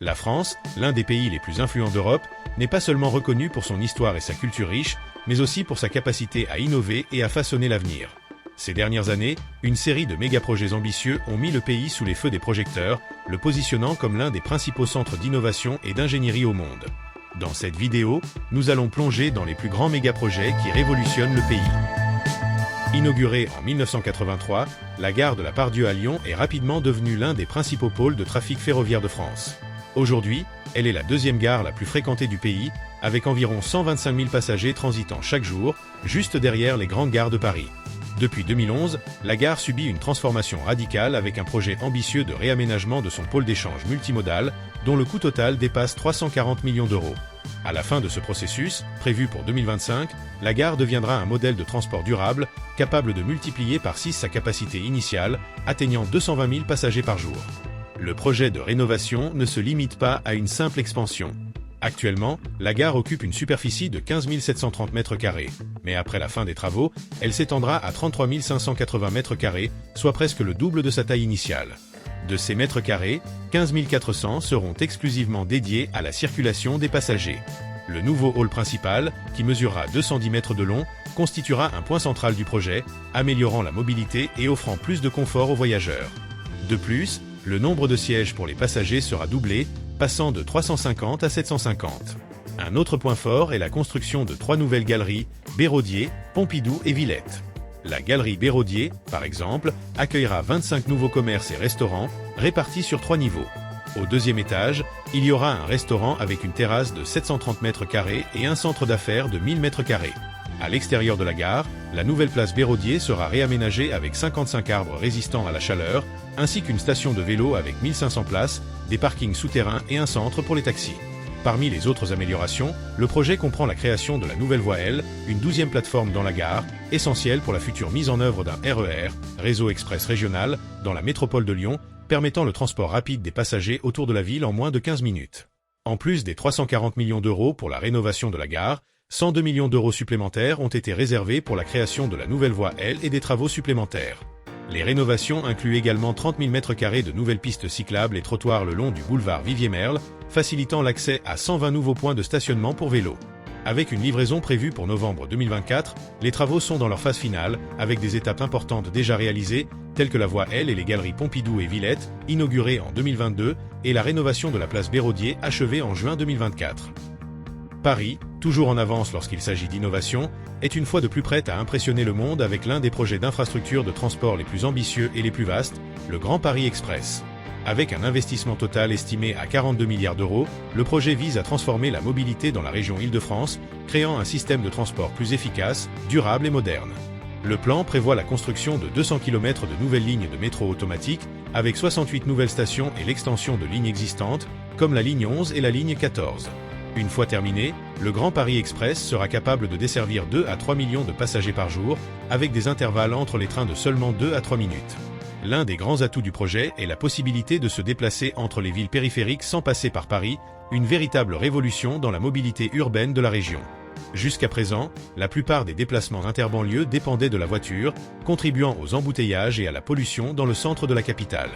La France, l'un des pays les plus influents d'Europe, n'est pas seulement reconnue pour son histoire et sa culture riche, mais aussi pour sa capacité à innover et à façonner l'avenir. Ces dernières années, une série de méga-projets ambitieux ont mis le pays sous les feux des projecteurs, le positionnant comme l'un des principaux centres d'innovation et d'ingénierie au monde. Dans cette vidéo, nous allons plonger dans les plus grands méga-projets qui révolutionnent le pays. Inaugurée en 1983, la gare de la Part-Dieu à Lyon est rapidement devenue l'un des principaux pôles de trafic ferroviaire de France. Aujourd'hui, elle est la deuxième gare la plus fréquentée du pays, avec environ 125 000 passagers transitant chaque jour, juste derrière les grandes gares de Paris. Depuis 2011, la gare subit une transformation radicale avec un projet ambitieux de réaménagement de son pôle d'échange multimodal, dont le coût total dépasse 340 millions d'euros. À la fin de ce processus, prévu pour 2025, la gare deviendra un modèle de transport durable, capable de multiplier par 6 sa capacité initiale, atteignant 220 000 passagers par jour. Le projet de rénovation ne se limite pas à une simple expansion. Actuellement, la gare occupe une superficie de 15 730 m², mais après la fin des travaux, elle s'étendra à 33 580 m², soit presque le double de sa taille initiale. De ces mètres carrés, 15 400 seront exclusivement dédiés à la circulation des passagers. Le nouveau hall principal, qui mesurera 210 mètres de long, constituera un point central du projet, améliorant la mobilité et offrant plus de confort aux voyageurs. De plus, le nombre de sièges pour les passagers sera doublé, passant de 350 à 750. Un autre point fort est la construction de 3 nouvelles galeries, Béraudier, Pompidou et Villette. La galerie Béraudier, par exemple, accueillera 25 nouveaux commerces et restaurants, répartis sur 3 niveaux. Au deuxième étage, il y aura un restaurant avec une terrasse de 730 m² et un centre d'affaires de 1000 m². À l'extérieur de la gare, la nouvelle place Béraudier sera réaménagée avec 55 arbres résistants à la chaleur, ainsi qu'une station de vélo avec 1500 places, des parkings souterrains et un centre pour les taxis. Parmi les autres améliorations, le projet comprend la création de la nouvelle voie L, une 12e plateforme dans la gare, essentielle pour la future mise en œuvre d'un RER, réseau express régional, dans la métropole de Lyon, permettant le transport rapide des passagers autour de la ville en moins de 15 minutes. En plus des 340 millions d'euros pour la rénovation de la gare, 102 millions d'euros supplémentaires ont été réservés pour la création de la nouvelle voie L et des travaux supplémentaires. Les rénovations incluent également 30 000 m² de nouvelles pistes cyclables et trottoirs le long du boulevard Vivier-Merle, facilitant l'accès à 120 nouveaux points de stationnement pour vélos. Avec une livraison prévue pour novembre 2024, les travaux sont dans leur phase finale, avec des étapes importantes déjà réalisées, telles que la voie L et les galeries Pompidou et Villette, inaugurées en 2022, et la rénovation de la place Béraudier achevée en juin 2024. Paris, toujours en avance lorsqu'il s'agit d'innovation, est une fois de plus prête à impressionner le monde avec l'un des projets d'infrastructure de transport les plus ambitieux et les plus vastes, le Grand Paris Express. Avec un investissement total estimé à 42 milliards d'euros, le projet vise à transformer la mobilité dans la région Île-de-France, créant un système de transport plus efficace, durable et moderne. Le plan prévoit la construction de 200 km de nouvelles lignes de métro automatique, avec 68 nouvelles stations et l'extension de lignes existantes, comme la ligne 11 et la ligne 14. Une fois terminé, le Grand Paris Express sera capable de desservir 2 à 3 millions de passagers par jour, avec des intervalles entre les trains de seulement 2 à 3 minutes. L'un des grands atouts du projet est la possibilité de se déplacer entre les villes périphériques sans passer par Paris, une véritable révolution dans la mobilité urbaine de la région. Jusqu'à présent, la plupart des déplacements interbanlieues dépendaient de la voiture, contribuant aux embouteillages et à la pollution dans le centre de la capitale.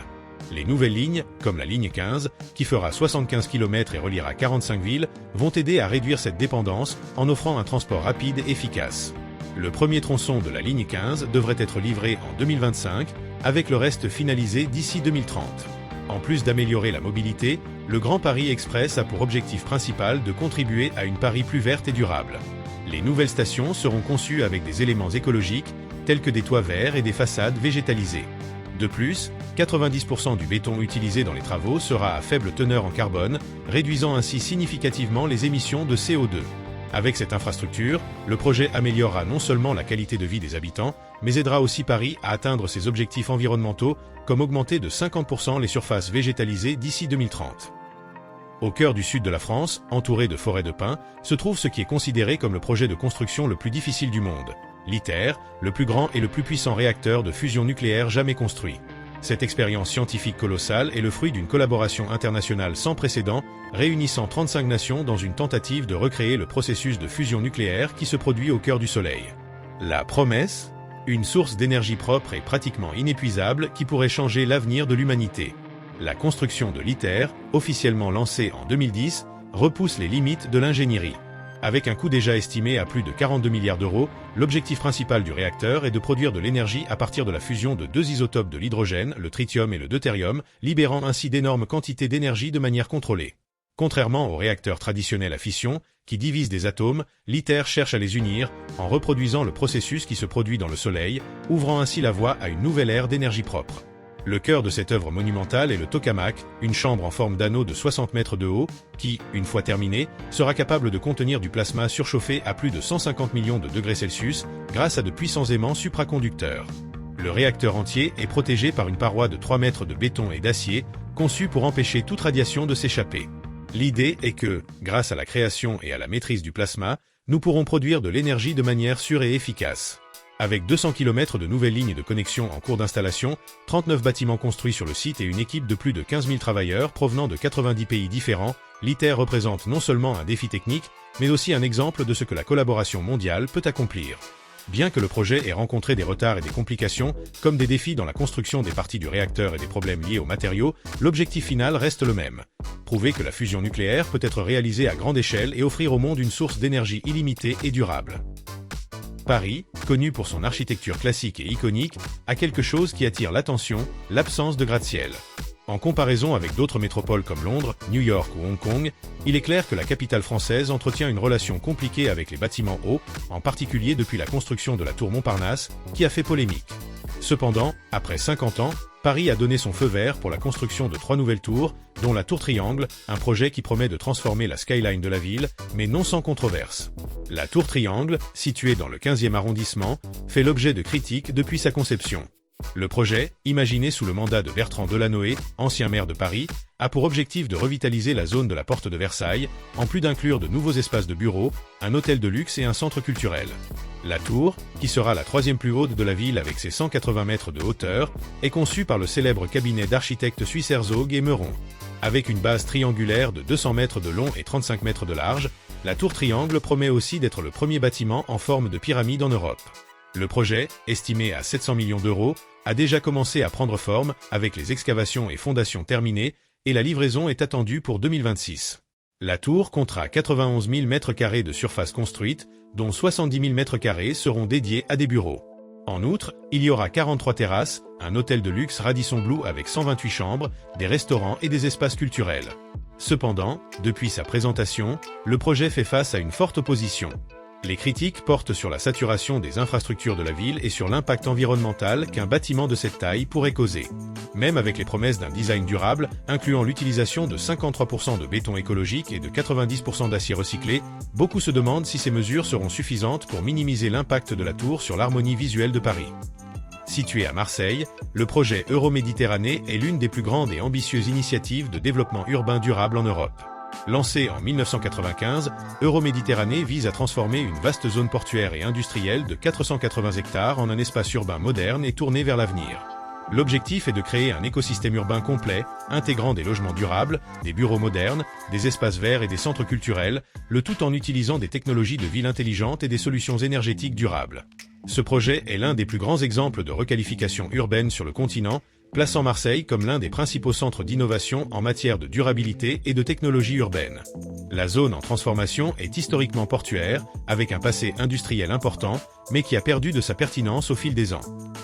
Les nouvelles lignes, comme la ligne 15, qui fera 75 km et reliera 45 villes, vont aider à réduire cette dépendance en offrant un transport rapide et efficace. Le premier tronçon de la ligne 15 devrait être livré en 2025, avec le reste finalisé d'ici 2030. En plus d'améliorer la mobilité, le Grand Paris Express a pour objectif principal de contribuer à une Paris plus verte et durable. Les nouvelles stations seront conçues avec des éléments écologiques, tels que des toits verts et des façades végétalisées. De plus, 90% du béton utilisé dans les travaux sera à faible teneur en carbone, réduisant ainsi significativement les émissions de CO2. Avec cette infrastructure, le projet améliorera non seulement la qualité de vie des habitants, mais aidera aussi Paris à atteindre ses objectifs environnementaux, comme augmenter de 50% les surfaces végétalisées d'ici 2030. Au cœur du sud de la France, entouré de forêts de pins, se trouve ce qui est considéré comme le projet de construction le plus difficile du monde. l'ITER, le plus grand et le plus puissant réacteur de fusion nucléaire jamais construit. Cette expérience scientifique colossale est le fruit d'une collaboration internationale sans précédent, réunissant 35 nations dans une tentative de recréer le processus de fusion nucléaire qui se produit au cœur du Soleil. La promesse ? Une source d'énergie propre et pratiquement inépuisable qui pourrait changer l'avenir de l'humanité. La construction de l'ITER, officiellement lancée en 2010, repousse les limites de l'ingénierie. Avec un coût déjà estimé à plus de 42 milliards d'euros, l'objectif principal du réacteur est de produire de l'énergie à partir de la fusion de deux isotopes de l'hydrogène, le tritium et le deutérium, libérant ainsi d'énormes quantités d'énergie de manière contrôlée. Contrairement aux réacteurs traditionnels à fission, qui divisent des atomes, l'ITER cherche à les unir, en reproduisant le processus qui se produit dans le Soleil, ouvrant ainsi la voie à une nouvelle ère d'énergie propre. Le cœur de cette œuvre monumentale est le tokamak, une chambre en forme d'anneau de 60 mètres de haut, qui, une fois terminée, sera capable de contenir du plasma surchauffé à plus de 150 millions de degrés Celsius, grâce à de puissants aimants supraconducteurs. Le réacteur entier est protégé par une paroi de 3 mètres de béton et d'acier, conçue pour empêcher toute radiation de s'échapper. L'idée est que, grâce à la création et à la maîtrise du plasma, nous pourrons produire de l'énergie de manière sûre et efficace. Avec 200 km de nouvelles lignes de connexion en cours d'installation, 39 bâtiments construits sur le site et une équipe de plus de 15 000 travailleurs provenant de 90 pays différents, l'ITER représente non seulement un défi technique, mais aussi un exemple de ce que la collaboration mondiale peut accomplir. Bien que le projet ait rencontré des retards et des complications, comme des défis dans la construction des parties du réacteur et des problèmes liés aux matériaux, l'objectif final reste le même. Prouver que la fusion nucléaire peut être réalisée à grande échelle et offrir au monde une source d'énergie illimitée et durable. Paris, connu pour son architecture classique et iconique, a quelque chose qui attire l'attention, l'absence de gratte-ciel. En comparaison avec d'autres métropoles comme Londres, New York ou Hong Kong, il est clair que la capitale française entretient une relation compliquée avec les bâtiments hauts, en particulier depuis la construction de la tour Montparnasse, qui a fait polémique. Cependant, après 50 ans, Paris a donné son feu vert pour la construction de 3 nouvelles tours, dont la tour Triangle, un projet qui promet de transformer la skyline de la ville, mais non sans controverse. La tour Triangle, située dans le 15e arrondissement, fait l'objet de critiques depuis sa conception. Le projet, imaginé sous le mandat de Bertrand Delanoë, ancien maire de Paris, a pour objectif de revitaliser la zone de la Porte de Versailles, en plus d'inclure de nouveaux espaces de bureaux, un hôtel de luxe et un centre culturel. La tour, qui sera la 3e plus haute de la ville avec ses 180 mètres de hauteur, est conçue par le célèbre cabinet d'architectes suisse Herzog et Meuron. Avec une base triangulaire de 200 mètres de long et 35 mètres de large, la tour Triangle promet aussi d'être le premier bâtiment en forme de pyramide en Europe. Le projet, estimé à 700 millions d'euros, a déjà commencé à prendre forme avec les excavations et fondations terminées et la livraison est attendue pour 2026. La tour comptera 91 000 m² de surface construite, dont 70 000 m² seront dédiés à des bureaux. En outre, il y aura 43 terrasses, un hôtel de luxe Radisson Blu avec 128 chambres, des restaurants et des espaces culturels. Cependant, depuis sa présentation, le projet fait face à une forte opposition. Les critiques portent sur la saturation des infrastructures de la ville et sur l'impact environnemental qu'un bâtiment de cette taille pourrait causer. Même avec les promesses d'un design durable, incluant l'utilisation de 53% de béton écologique et de 90% d'acier recyclé, beaucoup se demandent si ces mesures seront suffisantes pour minimiser l'impact de la tour sur l'harmonie visuelle de Paris. Situé à Marseille, le projet Euroméditerranée est l'une des plus grandes et ambitieuses initiatives de développement urbain durable en Europe. Lancé en 1995, Euroméditerranée vise à transformer une vaste zone portuaire et industrielle de 480 hectares en un espace urbain moderne et tourné vers l'avenir. L'objectif est de créer un écosystème urbain complet, intégrant des logements durables, des bureaux modernes, des espaces verts et des centres culturels, le tout en utilisant des technologies de ville intelligentes et des solutions énergétiques durables. Ce projet est l'un des plus grands exemples de requalification urbaine sur le continent, plaçant Marseille comme l'un des principaux centres d'innovation en matière de durabilité et de technologie urbaine. La zone en transformation est historiquement portuaire, avec un passé industriel important, mais qui a perdu de sa pertinence au fil des ans.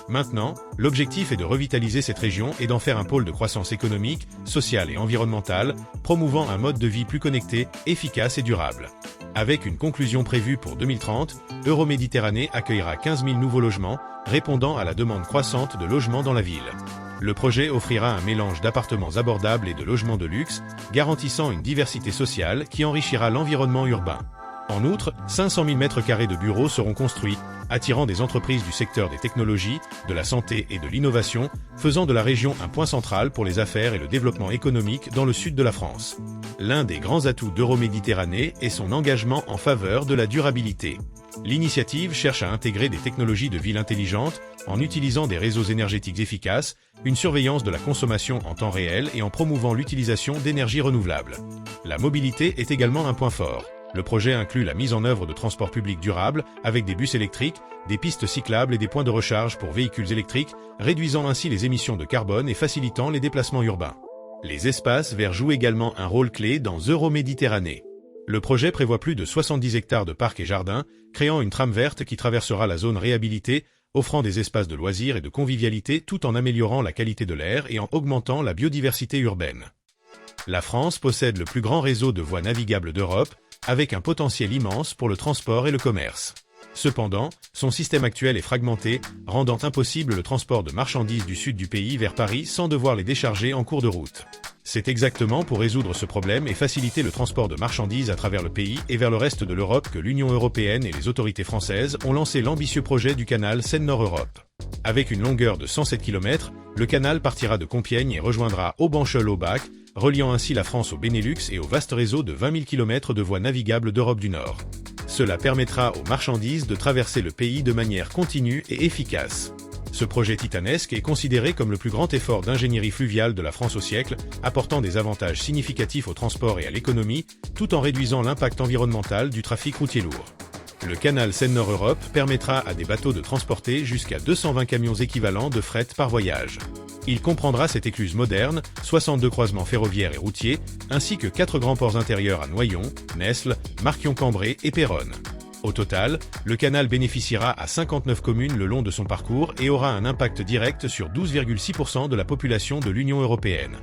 Maintenant, l'objectif est de revitaliser cette région et d'en faire un pôle de croissance économique, sociale et environnementale, promouvant un mode de vie plus connecté, efficace et durable. Avec une conclusion prévue pour 2030, Euroméditerranée accueillera 15 000 nouveaux logements, répondant à la demande croissante de logements dans la ville. Le projet offrira un mélange d'appartements abordables et de logements de luxe, garantissant une diversité sociale qui enrichira l'environnement urbain. En outre, 500 000 m² de bureaux seront construits, attirant des entreprises du secteur des technologies, de la santé et de l'innovation, faisant de la région un point central pour les affaires et le développement économique dans le sud de la France. L'un des grands atouts d'Euroméditerranée est son engagement en faveur de la durabilité. L'initiative cherche à intégrer des technologies de ville intelligentes en utilisant des réseaux énergétiques efficaces, une surveillance de la consommation en temps réel et en promouvant l'utilisation d'énergies renouvelables. La mobilité est également un point fort. Le projet inclut la mise en œuvre de transports publics durables avec des bus électriques, des pistes cyclables et des points de recharge pour véhicules électriques, réduisant ainsi les émissions de carbone et facilitant les déplacements urbains. Les espaces verts jouent également un rôle clé dans Euroméditerranée. Le projet prévoit plus de 70 hectares de parcs et jardins, créant une trame verte qui traversera la zone réhabilitée, offrant des espaces de loisirs et de convivialité tout en améliorant la qualité de l'air et en augmentant la biodiversité urbaine. La France possède le plus grand réseau de voies navigables d'Europe, avec un potentiel immense pour le transport et le commerce. Cependant, son système actuel est fragmenté, rendant impossible le transport de marchandises du sud du pays vers Paris sans devoir les décharger en cours de route. C'est exactement pour résoudre ce problème et faciliter le transport de marchandises à travers le pays et vers le reste de l'Europe que l'Union européenne et les autorités françaises ont lancé l'ambitieux projet du canal Seine-Nord-Europe. Avec une longueur de 107 km, le canal partira de Compiègne et rejoindra Aubanchel-au-Bac, reliant ainsi la France au Benelux et au vaste réseau de 20 000 km de voies navigables d'Europe du Nord. Cela permettra aux marchandises de traverser le pays de manière continue et efficace. Ce projet titanesque est considéré comme le plus grand effort d'ingénierie fluviale de la France au siècle, apportant des avantages significatifs au transport et à l'économie, tout en réduisant l'impact environnemental du trafic routier lourd. Le canal Seine-Nord-Europe permettra à des bateaux de transporter jusqu'à 220 camions équivalents de fret par voyage. Il comprendra cette écluse moderne, 62 croisements ferroviaires et routiers, ainsi que 4 grands ports intérieurs à Noyon, Nesles, Marquion-Cambrai et Péronne. Au total, le canal bénéficiera à 59 communes le long de son parcours et aura un impact direct sur 12,6% de la population de l'Union européenne.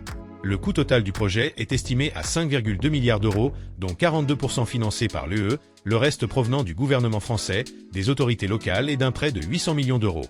Le coût total du projet est estimé à 5,2 milliards d'euros, dont 42% financés par l'UE, le reste provenant du gouvernement français, des autorités locales et d'un prêt de 800 millions d'euros.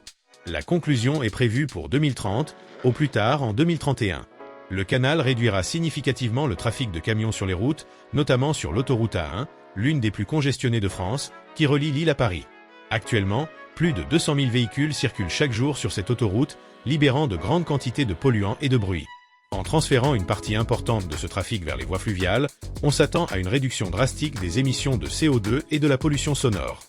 La conclusion est prévue pour 2030, au plus tard en 2031. Le canal réduira significativement le trafic de camions sur les routes, notamment sur l'autoroute A1, l'une des plus congestionnées de France, qui relie Lille à Paris. Actuellement, plus de 200 000 véhicules circulent chaque jour sur cette autoroute, libérant de grandes quantités de polluants et de bruit. En transférant une partie importante de ce trafic vers les voies fluviales, on s'attend à une réduction drastique des émissions de CO2 et de la pollution sonore.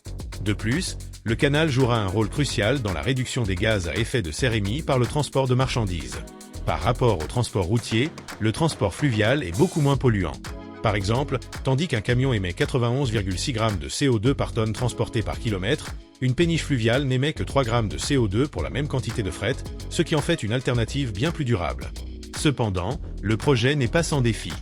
De plus, le canal jouera un rôle crucial dans la réduction des gaz à effet de serre émis par le transport de marchandises. Par rapport au transport routier, le transport fluvial est beaucoup moins polluant. Par exemple, tandis qu'un camion émet 91,6 g de CO2 par tonne transportée par kilomètre, une péniche fluviale n'émet que 3 g de CO2 pour la même quantité de fret, ce qui en fait une alternative bien plus durable. Cependant, le projet n'est pas sans défi.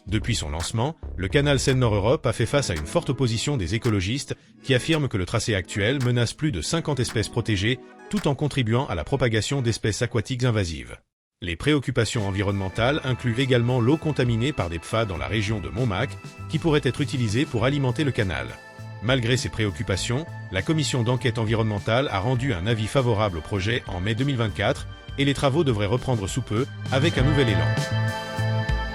Depuis son lancement, le canal Seine-Nord-Europe a fait face à une forte opposition des écologistes qui affirment que le tracé actuel menace plus de 50 espèces protégées tout en contribuant à la propagation d'espèces aquatiques invasives. Les préoccupations environnementales incluent également l'eau contaminée par des PFAS dans la région de Montmac qui pourrait être utilisée pour alimenter le canal. Malgré ces préoccupations, la commission d'enquête environnementale a rendu un avis favorable au projet en mai 2024 et les travaux devraient reprendre sous peu avec un nouvel élan.